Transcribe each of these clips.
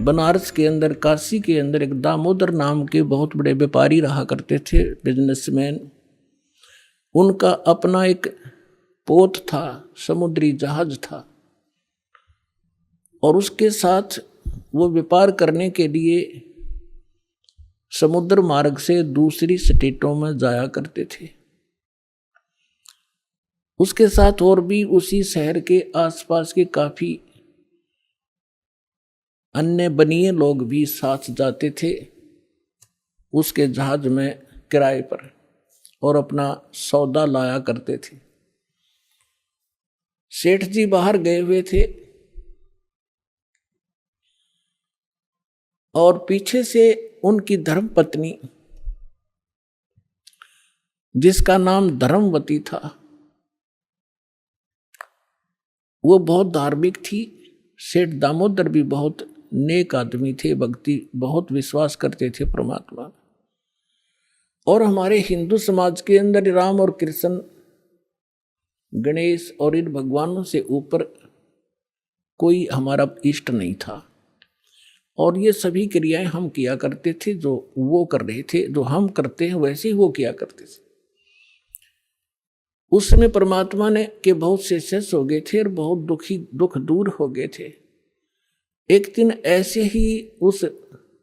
बनारस के अंदर, काशी के अंदर एक दामोदर नाम के बहुत बड़े व्यापारी रहा करते थे, बिजनेसमैन। उनका अपना एक पोत था, समुद्री जहाज था, और उसके साथ वो व्यापार करने के लिए समुद्र मार्ग से दूसरी स्टेटों में जाया करते थे। उसके साथ और भी उसी शहर के आसपास के काफी अन्य बनिए लोग भी साथ जाते थे उसके जहाज में किराए पर, और अपना सौदा लाया करते थे। सेठ जी बाहर गए हुए थे और पीछे से उनकी धर्मपत्नी, जिसका नाम धर्मवती था, वो बहुत धार्मिक थी। सेठ दामोदर भी बहुत नेक आदमी थे, भक्ति बहुत विश्वास करते थे परमात्मा। और हमारे हिंदू समाज के अंदर राम और कृष्ण, गणेश और इन भगवानों से ऊपर कोई हमारा इष्ट नहीं था। और ये सभी क्रियाएं हम किया करते थे, जो वो कर रहे थे, जो हम करते हैं वैसे ही वो किया करते थे। उस समय परमात्मा ने के बहुत से शिष्य हो गए थे और बहुत दुख दूर हो गए थे। एक दिन ऐसे ही उस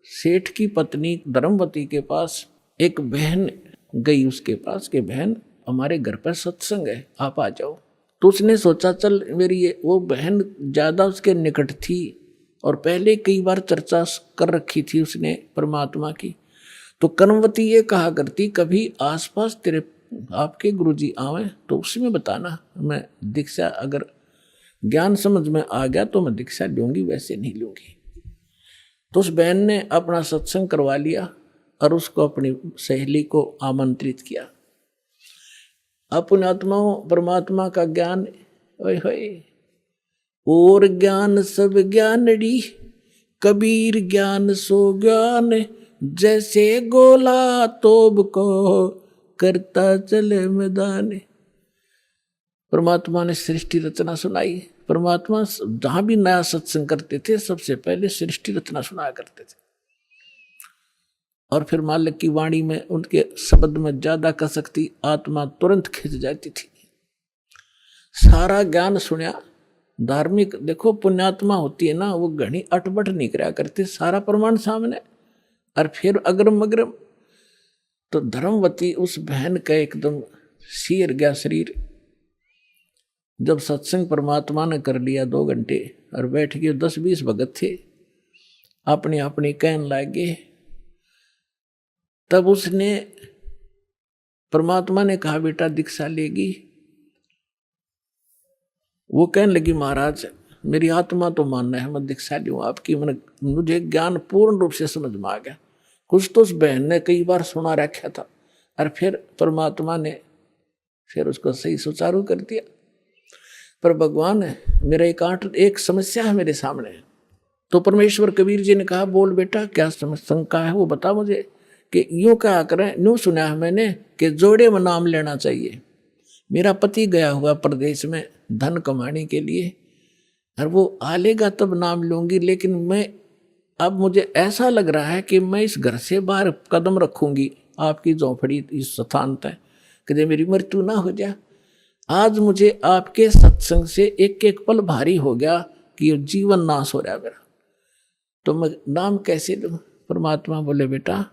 सेठ की पत्नी धर्मवती के पास एक बहन गई, उसके पास कि बहन हमारे घर पर सत्संग है, आप आ जाओ। तो उसने सोचा चल मेरी वो बहन ज़्यादा उसके निकट थी और पहले कई बार चर्चा कर रखी थी उसने परमात्मा की। तो कर्मवती ये कहा करती, कभी आसपास तेरे आपके गुरुजी आवे तो उसमें बताना, मैं दीक्षा अगर ज्ञान समझ में आ गया तो मैं दीक्षा लूंगी, वैसे नहीं लूंगी। तो उस बहन ने अपना सत्संग करवा लिया और उसको अपनी सहेली को आमंत्रित किया। अपनात्माओं परमात्मा का ज्ञान, ओए होए, और ज्ञान सब ज्ञानड़ी, कबीर ज्ञान सो ज्ञान, जैसे गोला तोब को करता चले मैदान। परमात्मा ने सृष्टि रचना सुनाई। परमात्मा जहां भी नया सत्संग करते थे सबसे पहले सृष्टि रचना सुनाया करते थे, और फिर मालिक की वाणी में उनके शब्द में ज्यादा कसकती आत्मा तुरंत खिंच जाती थी। सारा ज्ञान सुनिया। धार्मिक देखो पुण्यात्मा होती है ना, वो घनी अटबट नहीं करा करते, सारा प्रमाण सामने, और फिर अग्रम अग्रम। तो धर्मवती उस बहन का एकदम सिर गया शरीर। जब सत्संग परमात्मा ने कर लिया 2 घंटे और बैठ गए, 10-20 भगत थे, अपनी अपनी कहन लागे। तब उसने परमात्मा ने कहा बेटा दीक्षा लेगी। वो कहने लगी महाराज मेरी आत्मा तो मानना है मैं दीक्षा लूँ आपकी, मुझे ज्ञान पूर्ण रूप से समझ में आ गया। कुछ तो उस बहन ने कई बार सुना रखा था और फिर परमात्मा ने फिर उसको सही सुचारू कर दिया। पर भगवान मेरा एक समस्या है मेरे सामने। तो परमेश्वर कबीर जी ने कहा बोल बेटा क्या शंका है वो बता मुझे। कि यूँ कहा करें, यूँ सुना है मैंने कि जोड़े में नाम लेना चाहिए। मेरा पति गया हुआ प्रदेश में धन कमाने के लिए, और वो आ लेगा तब नाम लूंगी, लेकिन मैं अब मुझे ऐसा लग रहा है कि मैं इस घर से बाहर कदम रखूंगी आपकी झोंपड़ी इस स्थान तक, कभी मेरी मृत्यु ना हो जाए। आज मुझे आपके सत्संग से एक एक पल भारी हो गया कि ये जीवन नाश हो रहा है मेरा, तो मैं नाम कैसे लूं। परमात्मा बोले बेटा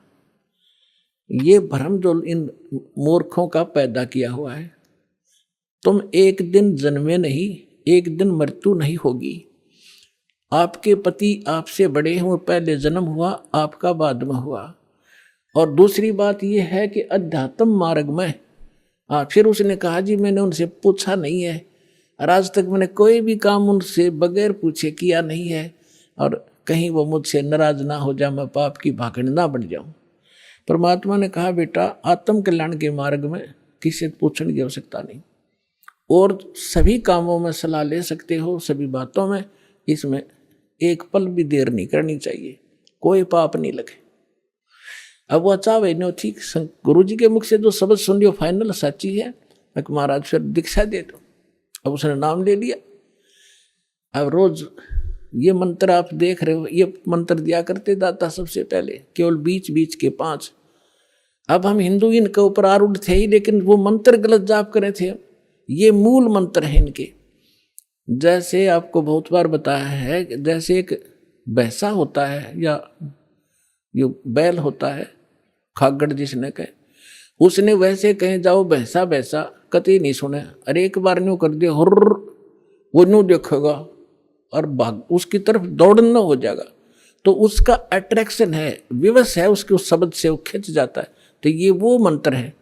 ये भ्रम जो इन मूर्खों का पैदा किया हुआ है, तुम एक दिन जन्मे नहीं, एक दिन मृत्यु नहीं होगी। आपके पति आपसे बड़े हैं, वो पहले जन्म हुआ, आपका बाद में हुआ। और दूसरी बात यह है कि अध्यात्म मार्ग में फिर उसने कहा जी मैंने उनसे पूछा नहीं है, और आज तक मैंने कोई भी काम उनसे बगैर पूछे किया नहीं है, और कहीं वो मुझसे नाराज ना हो जाए, मैं पाप की भागड़ ना बन जाऊं। परमात्मा ने कहा बेटा आत्म कल्याण के मार्ग में किसी से पूछने की आवश्यकता नहीं, और सभी कामों में सलाह ले सकते हो, सभी बातों में। इसमें एक पल भी देर नहीं करनी चाहिए, कोई पाप नहीं लगे। अब वो चाहे नो ठीक, गुरु जी के मुख से जो शब्द सुन लियो फाइनल सच्ची है, मैं महाराज फिर दीक्षा दे दो। अब उसने नाम ले लिया। अब रोज ये मंत्र आप देख रहे हो, ये मंत्र दिया करते दाता सबसे पहले, केवल बीच बीच के 5। अब हम हिंदू इनके ऊपर आरूढ़ थे ही, लेकिन वो मंत्र गलत जाप करे थे। ये मूल मंत्र है इनके। जैसे आपको बहुत बार बताया है, जैसे एक भैंसा होता है या जो बैल होता है, खागड़ जिसने कहे, उसने वैसे कहे जाओ भैंसा भैंसा, कतई नहीं सुने। अरे एक बार न्यू कर दिया हुर्र, वो न्यू देखेगा और भाग उसकी तरफ दौड़ना हो जाएगा। तो उसका अट्रैक्शन है, विवश है उसके उस शब्द से, वो खिंच जाता है। तो ये वो मंत्र है।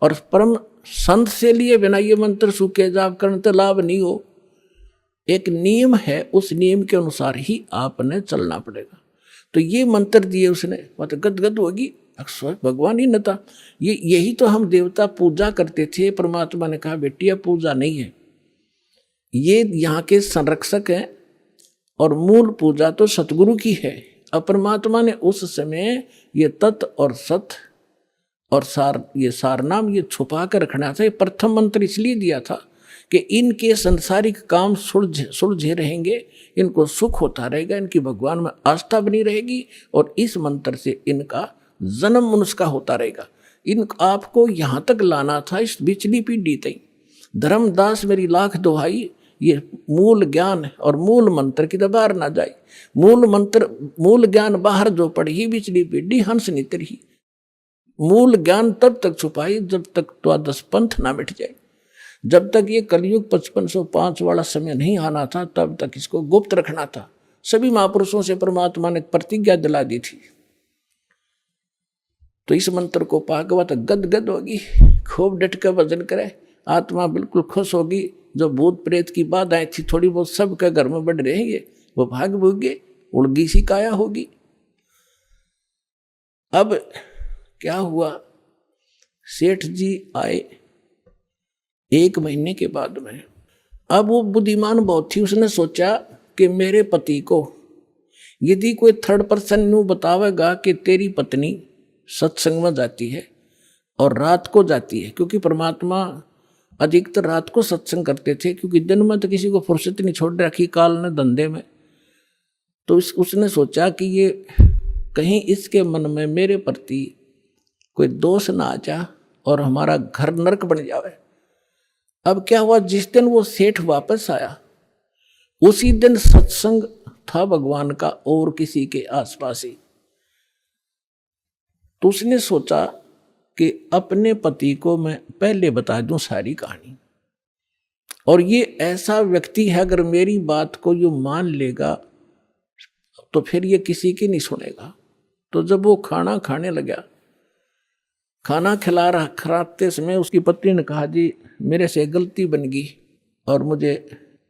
और परम संत से लिए बिना ये मंत्र सूखे जाप करने तो लाभ नहीं हो। एक नियम है, उस नियम के अनुसार ही आपने चलना पड़ेगा। तो ये मंत्र दिए उसने, मतलब गदगद होगी, अक्सर भगवान ही न था। यही तो हम देवता पूजा करते थे। परमात्मा ने कहा बेटी यह पूजा नहीं है, ये यहाँ के संरक्षक हैं और मूल पूजा तो सतगुरु की है। अब परमात्मा ने उस समय ये तत् और सत और सार, ये सार नाम ये छुपा कर रखना था। ये प्रथम मंत्र इसलिए दिया था कि इनके संसारिक काम सुलझे रहेंगे, इनको सुख होता रहेगा, इनकी भगवान में आस्था बनी रहेगी और इस मंत्र से इनका जन्म मनुष्य का होता रहेगा। इन आपको यहाँ तक लाना था, इस बिचली पीढ़ी तक। धर्मदास मेरी लाख दुहाई, ये मूल ज्ञान और मूल मंत्र की बाहर ना जाए। मूल मंत्र मूल ज्ञान बाहर जो पढ़ी, बिचली पीढ़ी हंस नितर ही। मूल ज्ञान तब तक छुपाई जब तक द्वादश पंथ ना मिट जाए। जब तक ये कलयुग 5505 वाला समय नहीं आना था, तब तक इसको गुप्त रखना था। सभी महापुरुषों से परमात्मा ने प्रतिज्ञा दिला दी थी। तो इस मंत्र को पागवा तो गदगद होगी, खूब डट कर भजन करे, आत्मा बिल्कुल खुश होगी। जो भूत प्रेत की बाधाएं थी थोड़ी बहुत सबके घर में बढ़ रहेंगे, वो भाग भूगे, उड़गी सी काया होगी। अब क्या हुआ, सेठ जी आए 1 महीने के बाद में। अब वो बुद्धिमान बहुत थी, उसने सोचा कि मेरे पति को यदि कोई थर्ड पर्सन न्यू बतावेगा कि तेरी पत्नी सत्संग में जाती है और रात को जाती है, क्योंकि परमात्मा अधिकतर रात को सत्संग करते थे, क्योंकि दिन में तो किसी को फुर्सत नहीं छोड़ रखी काल ने धंधे में। तो उसने सोचा कि ये कहीं इसके मन में मेरे प्रति कोई दोष ना आ जा और हमारा घर नरक बन जावे। अब क्या हुआ, जिस दिन वो सेठ वापस आया उसी दिन सत्संग था भगवान का और किसी के आसपास ही। तो उसने सोचा कि अपने पति को मैं पहले बता दूं सारी कहानी, और ये ऐसा व्यक्ति है अगर मेरी बात को यो मान लेगा तो फिर ये किसी की नहीं सुनेगा। तो जब वो खाना खाने लगा, खाना खिलाते समय उसकी पत्नी ने कहा जी मेरे से गलती बन गई और मुझे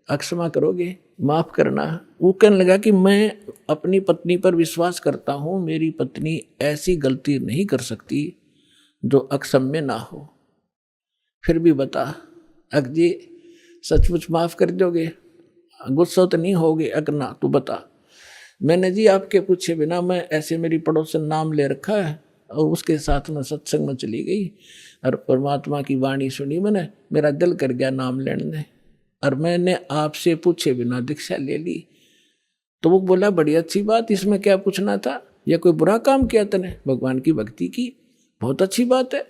क्षमा करोगे, माफ करना। वो कहने लगा कि मैं अपनी पत्नी पर विश्वास करता हूँ, मेरी पत्नी ऐसी गलती नहीं कर सकती जो अक्षम्य ना हो। फिर भी बता अक जी सचमुच माफ कर दोगे, गुस्सा तो नहीं होगे? अक ना तू बता। मैंने जी आपके पूछे बिना मैं ऐसे मेरी पड़ोसन नाम ले रखा है और उसके साथ में सत्संग में चली गई और परमात्मा की वाणी सुनी मैंने, मेरा दिल कर गया नाम लेने, और मैंने आपसे पूछे बिना दीक्षा ले ली। तो वो बोला बड़ी अच्छी बात, इसमें क्या पूछना था, या कोई बुरा काम किया तने? भगवान की भक्ति की, बहुत अच्छी बात है।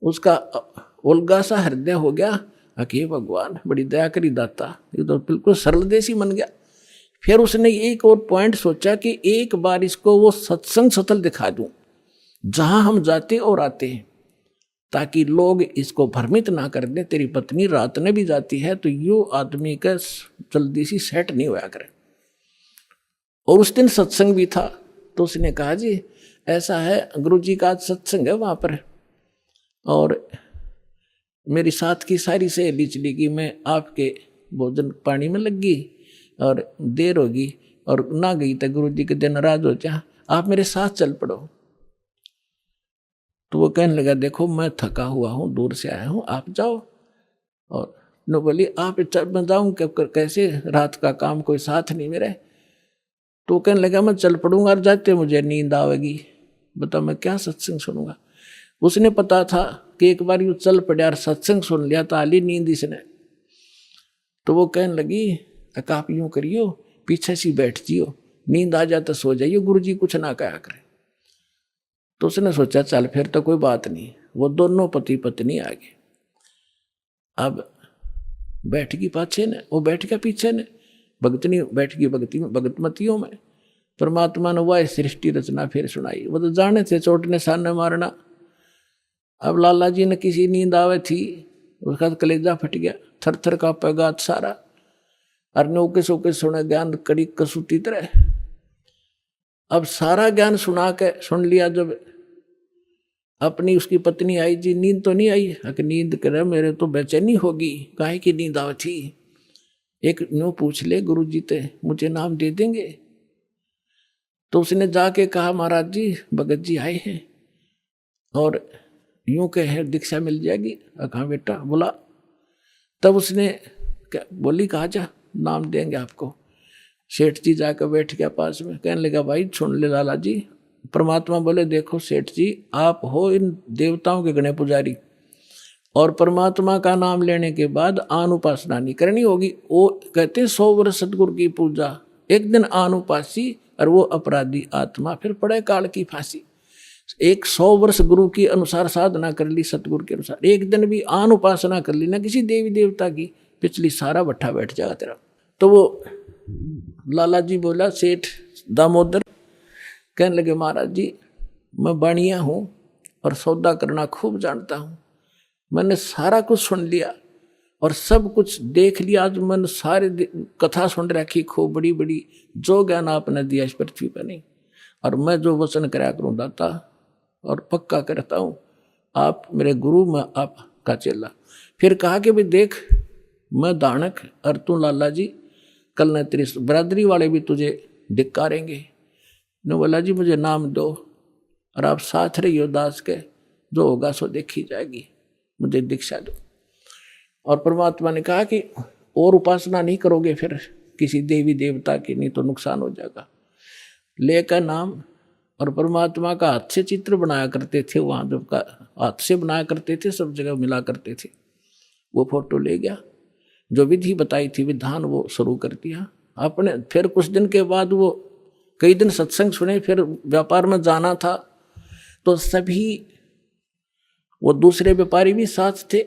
उसका उल्गा सा हृदय हो गया, अके भगवान बड़ी दया करी दाता, ये तो बिल्कुल सरल देसी बन गया। फिर उसने एक और पॉइंट सोचा कि एक बार इसको वो सत्संग स्थल दिखा दूं जहां हम जाते और आते हैं, ताकि लोग इसको भ्रमित ना कर दें तेरी पत्नी रात में भी जाती है, तो यो आदमी का जल्दी सी सेट नहीं होया करे। और उस दिन सत्संग भी था। तो उसने कहा जी ऐसा है, गुरुजी का आज सत्संग है वहां पर, और मेरी साथ की सारी सहेली चली गई, मैं आपके भोजन पानी में लग गई और देर होगी और ना गई तो गुरुजी के दिन नाराज हो जा, आप मेरे साथ चल पड़ो। तो वो कहने लगा देखो मैं थका हुआ हूँ, दूर से आया हूँ, आप जाओ। और नो बोली आप मैं जाऊँ कैसे, रात का काम कोई साथ नहीं मेरे। तो कहने लगा मैं चल पड़ूंगा और जाते मुझे नींद आवेगी, बताओ मैं क्या सत्संग सुनूंगा। उसने पता था कि एक बार यूँ चल पड़ा और सत्संग सुन लिया तो आली नींद इसने। तो वो कहने लगी आप यूँ करियो, पीछे सी बैठ जियो, नींद आ जाए तो सो जाइए, गुरुजी कुछ ना कहा करे। तो उसने सोचा चल फिर तो कोई बात नहीं। वो दोनों पति पत्नी आ गए। अब बैठ गई पाछे ने, वो बैठ गया पीछे ने, भगतनी बैठ गई भगतमतियों में। परमात्मा ने वह सृष्टि रचना फिर सुनाई। वो तो जाने थे चोट ने सामने मारना। अब लाला जी ने किसी नींद आवे थी, उसका कलेजा फट गया, थर थर कांपे गात सारा। और नौके सोके सुने ज्ञान कड़ी कसूती तरह। अब सारा ज्ञान सुन लिया। जब अपनी उसकी पत्नी आई, जी नींद तो नहीं आई? अगर नींद करे मेरे तो बेचैनी होगी, काहे की नींद आवे थी? एक न्यू पूछ ले गुरु जी ते, मुझे नाम दे देंगे? तो उसने जाके कहा महाराज जी भगत जी आए हैं और यूं कहे दीक्षा मिल जाएगी। कहा बेटा बोला। तब उसने बोली कहा जा नाम देंगे आपको। सेठ जी जाकर बैठ गया पास में, कहने लगा भाई सुन ले लाला जी। परमात्मा बोले देखो सेठ जी, आप हो इन देवताओं के गणे पुजारी, और परमात्मा का नाम लेने के बाद आन उपासना नहीं करनी होगी। वो कहते हैं 100 वर्ष सतगुरु की पूजा, एक दिन आन उपासी और वो अपराधी आत्मा फिर पड़े काल की फांसी। 100 वर्ष गुरु की अनुसार साधना कर ली, सतगुरु के अनुसार, एक दिन भी आन उपासना कर ली ना किसी देवी देवता की, पिछली सारा भट्ठा बैठ जाएगा तेरा। तो वो लाला जी बोला सेठ दामोदर, कहने लगे महाराज जी मैं बाणिया हूँ और सौदा करना खूब जानता हूँ। मैंने सारा कुछ सुन लिया और सब कुछ देख लिया। आज मैंने सारे कथा सुन रखी खूब बड़ी बड़ी, जो ज्ञान आपने दिया इस पृथ्वी पर नहीं। और मैं जो वचन कराया करूँ दाता, और पक्का करता हूँ आप मेरे गुरु, मैं आपका चेला। फिर कहा कि भाई देख मैं दानक और तू लाला जी, कल न तेरी बरादरी वाले भी तुझे धिक्कारेंगे। ने बोला जी मुझे नाम दो और आप साथ रहियो दास के, जो होगा सो देखी जाएगी, मुझे दीक्षा दो। और परमात्मा ने कहा कि और उपासना नहीं करोगे फिर किसी देवी देवता की, नहीं तो नुकसान हो जाएगा। लेकर नाम, और परमात्मा का हाथ से चित्र बनाया करते थे, वहाँ जब का हाथ से बनाया करते थे, सब जगह मिला करते थे। वो फोटो ले गया, जो विधि बताई थी विधान वो शुरू कर दिया आपने। फिर कुछ दिन के बाद वो कई दिन सत्संग सुने, फिर व्यापार में जाना था तो सभी वो दूसरे व्यापारी भी साथ थे।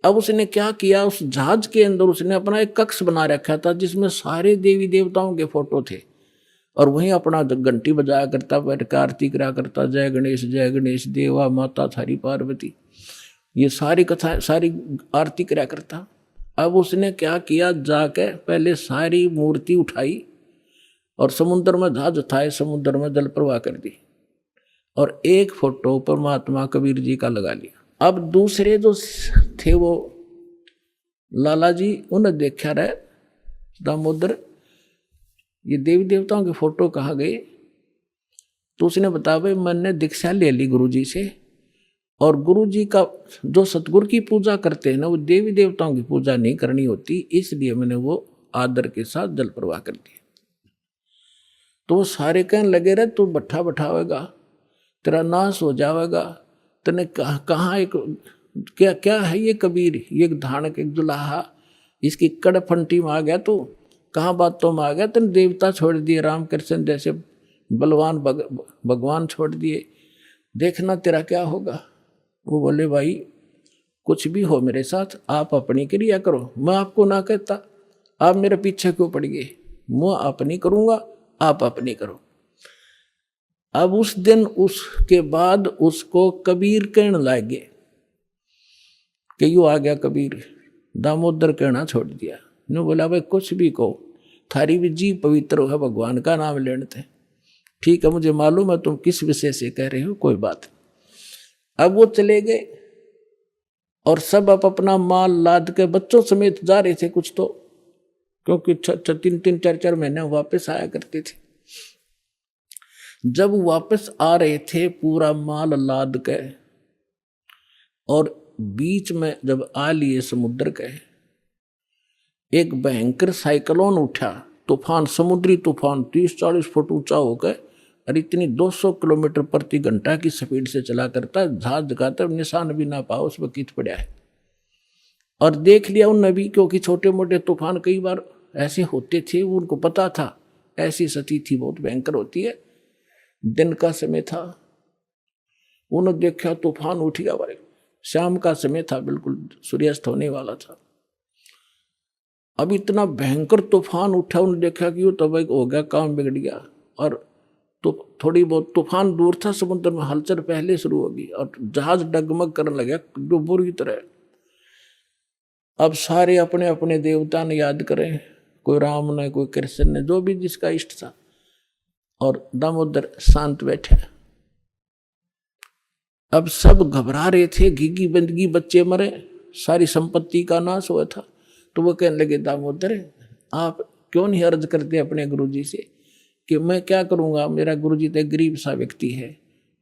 अब उसने क्या किया, उस जहाज के अंदर उसने अपना एक कक्ष बना रखा था जिसमें सारे देवी देवताओं के फोटो थे, और वहीं अपना घंटी बजाया करता, बैठ कर आरती करा करता, जय गणेश देवा माता थारी पार्वती, ये सारी कथा सारी आरती करा करता। अब उसने क्या किया, जाके पहले सारी मूर्ति उठाई और समुद्र में जहाज उठाए, समुद्र में जल प्रवाह कर दी, और एक फोटो परमात्मा कबीर जी का लगा लिया। अब दूसरे जो थे वो लाला जी, उन्हें देखा रहे दामोदर ये देवी देवताओं के फोटो कहाँ गए? तो उसने बताया भाई मैंने दीक्षा ले ली गुरु जी से, और गुरु जी का जो सतगुरु की पूजा करते हैं ना, वो देवी देवताओं की पूजा नहीं करनी होती, इसलिए मैंने वो आदर के साथ जल प्रवाह कर दिया। तो वो सारे कहने लगे रहे तू भट्ठा बैठावेगा, तेरा नाश हो जाएगा, तने कहाँ एक क्या क्या है ये कबीर, ये धानक एक दुल्हा, इसकी कड़ फंटी में आ गया तू, कहाँ बातों में आ गया, तेने देवता छोड़ दिए, रामकृष्ण जैसे बलवान भगवान छोड़ दिए, देखना तेरा क्या होगा। वो बोले भाई कुछ भी हो मेरे साथ, आप अपनी क्रिया करो, मैं आपको ना कहता, आप मेरे पीछे क्यों पड़ गए, मैं अपनी करूँगा, आप अपनी करो। अब उस दिन उसके बाद उसको कबीर कहने लगे कि यू आ गया कबीर, दामोदर कहना छोड़ दिया। ने बोला भाई कुछ भी कहो, थारी भी जी पवित्र है, भगवान का नाम लेने थे, ठीक है मुझे मालूम है तुम किस विषय से कह रहे हो, कोई बात नहीं। अब वो चले गए और सब अपना माल लाद के बच्चों समेत जा रहे थे कुछ तो, क्योंकि 3-3 4-4 महीने वापस आया करते थे। जब वापस आ रहे थे पूरा माल लाद के, और बीच में जब आ लिए समुद्र के, एक भयंकर साइक्लोन उठा, तूफान, समुद्री तूफान 30-40 फुट ऊंचा होकर, और इतनी 200 किलोमीटर प्रति घंटा की स्पीड से चला करता, जहाज का तब निशान भी ना पाओ उसमें कित पड़ा है। और देख लिया उन नबी, क्योंकि छोटे मोटे तूफान कई बार ऐसे होते थे, उनको पता था ऐसी स्थिति थी, बहुत भयंकर होती है। दिन का समय था, उन्होंने देखा तूफान उठ गया भाई। शाम का समय था, बिल्कुल सूर्यास्त होने वाला था। अब इतना भयंकर तूफान उठा, उन्होंने देखा कि वो तो भाई हो गया, काम बिगड़ गया। और तो थोड़ी बहुत तूफान दूर था, समुद्र में हलचल पहले शुरू होगी और जहाज डगमग करने लगा जो बुरी तरह। अब सारे अपने अपने देवता ने याद करें, कोई राम ने, कोई कृष्ण ने, जो भी जिसका इष्ट था। और दामोदर शांत बैठे। अब सब घबरा रहे थे, घिघी बंदगी, बच्चे मरे, सारी संपत्ति का नाश हुआ था। तो वो कहने लगे, दामोदर आप क्यों नहीं अर्ज करते अपने गुरुजी से कि मैं क्या करूंगा, मेरा गुरुजी तो गरीब सा व्यक्ति है,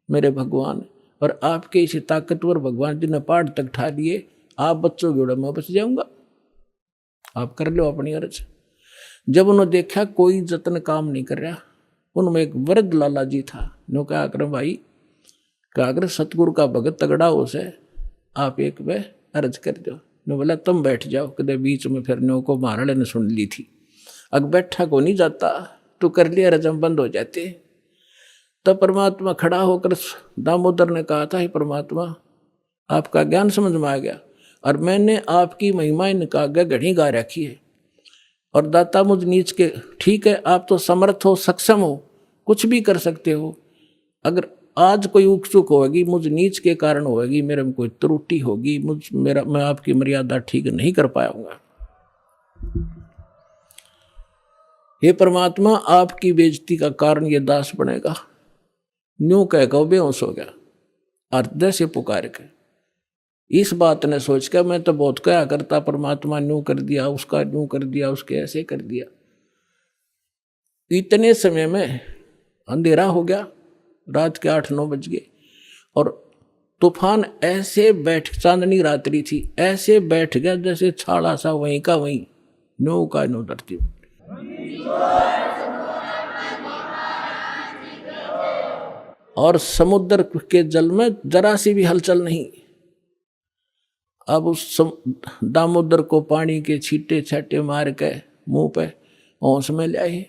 मेरे भगवान, और आपके इस ताकतवर भगवान जी ने पहाड़ तक ठा लिए, आप बच्चों के उड़ा मैं बच जाऊंगा, आप कर लो अपनी अर्ज। जब उन्होंने देखा कोई जतन काम नहीं कर रहा, उनमें एक वृद्ध लाला जी था। नो क्या कर भाई, क्या अगर सतगुरु का भगत तगड़ा हो से आप एक वे अर्ज कर दो। ने बोला तुम बैठ जाओ, कदे बीच में फिर नो को महाराणे ने सुन ली थी, अग बैठा को नहीं जाता, तो कर लिया रजम बंद हो जाते। तब परमात्मा खड़ा होकर दामोदर ने कहा था, परमात्मा आपका ज्ञान समझ में आ गया और मैंने आपकी महिमा इनका घड़ी गा रखी है, और दाता मुझ नीच के, ठीक है आप तो समर्थ हो, सक्षम हो, कुछ भी कर सकते हो, अगर आज कोई उकचुक होगी मुझ नीच के कारण होगी, मेरे में कोई त्रुटि होगी, मैं आपकी मर्यादा ठीक नहीं कर पाऊंगा, हे परमात्मा आपकी बेइज्जती का कारण ये दास बनेगा। न्यू कहकर बेहोश हो गया हृदय से पुकार के। इस बात ने सोच कर मैं तो बहुत क्या करता, परमात्मा न्यू कर दिया, उसका न्यू कर दिया, उसके ऐसे कर दिया। इतने समय में अंधेरा हो गया, रात के 8-9 बज गए, और तूफान ऐसे चांदनी रात्रि थी, ऐसे बैठ गया जैसे छाड़ा सा वहीं का वहीं, नो का नो धरती। और समुद्र के जल में जरा सी भी हलचल नहीं। अब उस दामोदर को पानी के छींटे छाटे मार के मुंह पे होश में ले आए।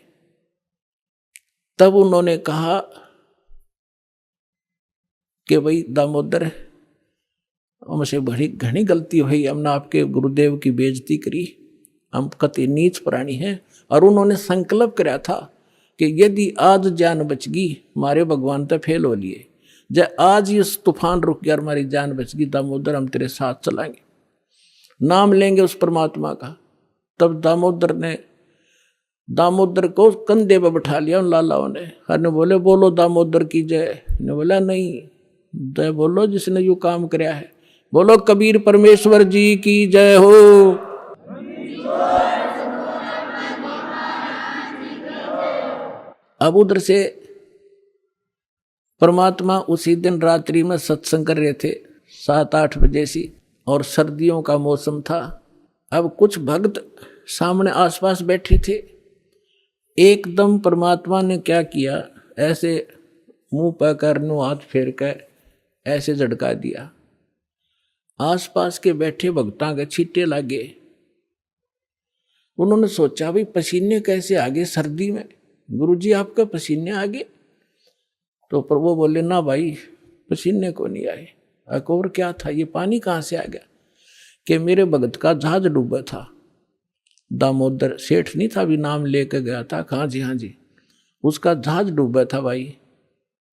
तब उन्होंने कहा कि भाई दामोदर, हमसे बड़ी घनी गलती हुई, हमने आपके गुरुदेव की बेइज्जती करी, हम कति नीच प्राणी हैं। और उन्होंने संकल्प कराया था कि यदि आज जान बच गई, हमारे भगवान तो फेल हो लिए, जब आज इस तूफान रुक गया, हमारी जान बच गई, दामोदर हम तेरे साथ चलाएंगे, नाम लेंगे उस परमात्मा का। तब दामोदर को कंधे पर बैठा लिया उन लालाओं ने, हर ने बोले बोलो दामोदर की जय। ने बोला नहीं, जय बोलो जिसने यो काम कराया है, बोलो कबीर परमेश्वर जी की जय हो। अब उधर से परमात्मा उसी दिन रात्रि में सत्संग कर रहे थे 7-8 बजे सी, और सर्दियों का मौसम था। अब कुछ भक्त सामने आसपास बैठे थे। एकदम परमात्मा ने क्या किया, ऐसे मुंह पर करनो हाथ फेर कर ऐसे झटका दिया, आसपास के बैठे भक्तां के छींटे लगे। उन्होंने सोचा भाई पसीने कैसे आ गए सर्दी में, गुरुजी आपका पसीने आ गए? तो पर वो बोले ना भाई पसीने को नहीं आए। और क्या था, ये पानी कहाँ से आ गया? कि मेरे भगत का जहाज डूबा था, दामोदर सेठ नहीं था, अभी नाम लेके गया था, हाँ जी, उसका जहाज डूबा था भाई,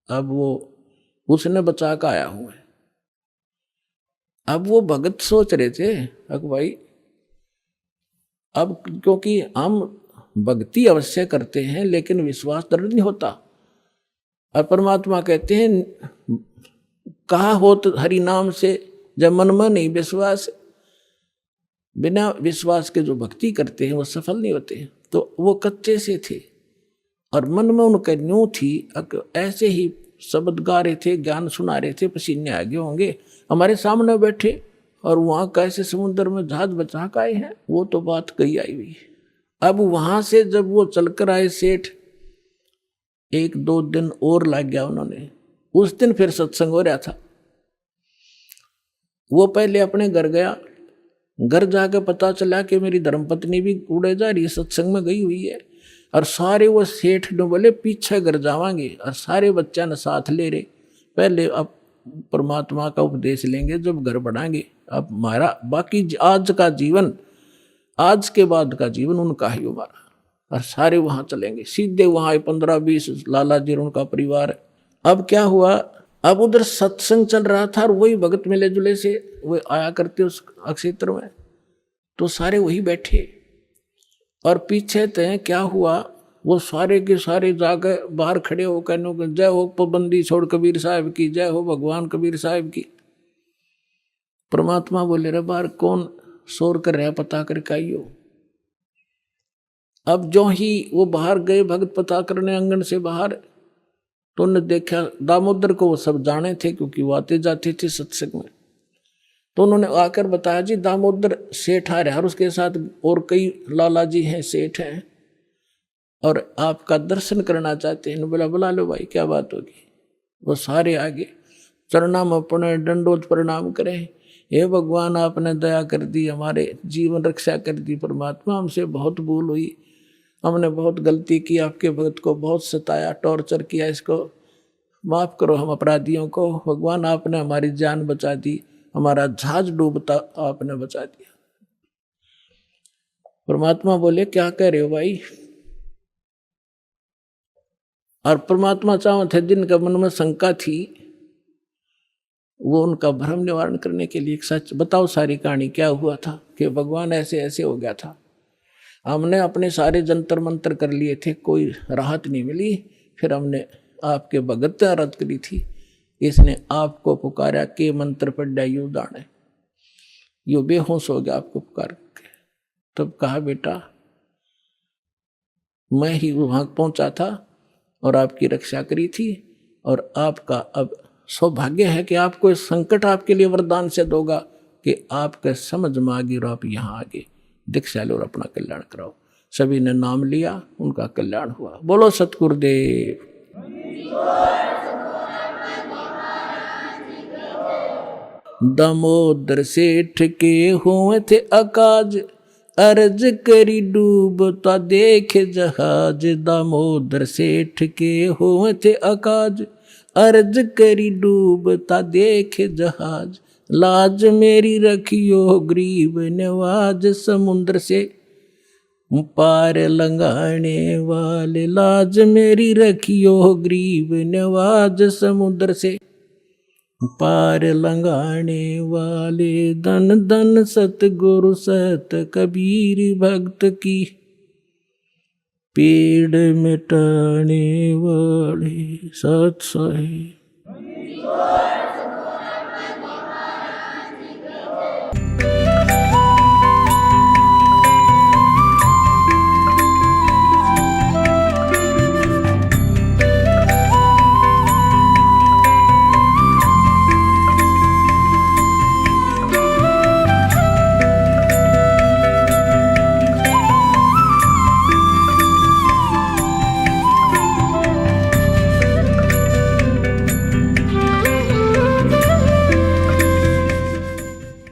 अब वो उसने बचा कर आया हूं। अब वो भगत सोच रहे थे अब भाई, अब क्योंकि हम भक्ति अवश्य करते हैं लेकिन विश्वास दृढ़ नहीं होता। और परमात्मा कहते हैं कहा हो तो हरि नाम से, जब मन में नहीं विश्वास, बिना विश्वास के जो भक्ति करते हैं वो सफल नहीं होते। तो वो कच्चे से थे और मन में उनका न्यू थी, ऐसे ही शब्द गा रहे थे, ज्ञान सुना रहे थे, पसीने आ गए होंगे, हमारे सामने बैठे और वहां कैसे समुद्र में जहाज बचा के आए हैं, वो तो बात कही आई हुई। अब वहां से जब वो चलकर आए सेठ, 1-2 दिन और लग गया उन्होंने। उस दिन फिर सत्संग हो रहा था। वो पहले अपने घर गया, घर जाकर पता चला कि मेरी धर्मपत्नी भी उड़े जा रही सत्संग में गई हुई है। और सारे वो सेठ ने बोले पीछे कर जावांगे, और सारे बच्चा ने साथ ले रहे, पहले अब परमात्मा का उपदेश लेंगे जब घर बढ़ाएंगे। अब हमारा बाकी आज का जीवन, आज के बाद का जीवन उनका ही हमारा, और सारे वहां चलेंगे सीधे वहां 15-20 लाला जी और उनका परिवार है। अब क्या हुआ, अब उधर सत्संग चल रहा था और वही भगत मिले जुले से वो आया करते उस क्षेत्र में, तो सारे वही बैठे और पीछे थे। क्या हुआ, वो सारे के सारे जाकर बाहर खड़े हो कहने जय हो पाबंदी छोड़ कबीर साहब की, जय हो भगवान कबीर साहब की। परमात्मा बोले रे बाहर कौन शोर कर रहा, पता करके आइयो। अब जो ही वो बाहर गए भगत पता करने आंगन से बाहर, तो उन्होंने देखा दामोदर को, वो सब जाने थे क्योंकि वो आते जाते थे सत्संग में। तो उन्होंने आकर बताया जी दामोदर सेठ आ रहा है और उसके साथ और कई लाला जी हैं, सेठ हैं, और आपका दर्शन करना चाहते हैं। बोला बुला लो भाई, क्या बात होगी। वो सारे आगे चरणाम अपने दंडोत प्रणाम करें, हे भगवान आपने दया कर दी, हमारे जीवन रक्षा कर दी। परमात्मा हमसे बहुत भूल हुई, हमने बहुत गलती की, आपके भक्त को बहुत सताया, टॉर्चर किया, इसको माफ करो हम अपराधियों को। भगवान आपने हमारी जान बचा दी, हमारा जहाज डूबता आपने बचा दिया। परमात्मा बोले क्या कह रहे हो भाई। और परमात्मा चाहो थे जिनका मन में शंका थी, वो उनका भ्रम निवारण करने के लिए एक सच बताओ, सारी कहानी क्या हुआ था कि भगवान ऐसे ऐसे हो गया था। हमने अपने सारे जंतर मंत्र कर लिए थे, कोई राहत नहीं मिली। फिर हमने आपके भगत आराध करी थी, इसने आपको पुकारा के मंत्र पढ़ा यू दाने, यू बेहोश हो गया आपको पुकार के। तब कहा बेटा मैं ही वहां पहुंचा था और आपकी रक्षा करी थी, और आपका अब सौभाग्य है कि आपको इस संकट आपके लिए वरदान से दोगा कि आपके समझ में आ गई और आप यहाँ आगे दीक्षा लो और अपना कल्याण कराओ। सभी ने नाम लिया, उनका कल्याण हुआ। बोलो सतगुरुदेव। दामोदर सेठ के हुए थे अकाज, अर्ज करी डूबता देखे जहाज। दामोदर सेठ के हुए थे अकाज, अर्ज करी डूबता देखे जहाज। लाज मेरी रखियो गरीब नवाज, समुद्र से पार लंघाने वाले। लाज मेरी रखियो गरीब नवाज, समुद्र से पार लंघाने वाले। धन धन सतगुरु सत कबीर भक्त की, पीड़ मिटाने वाले सत साहिब।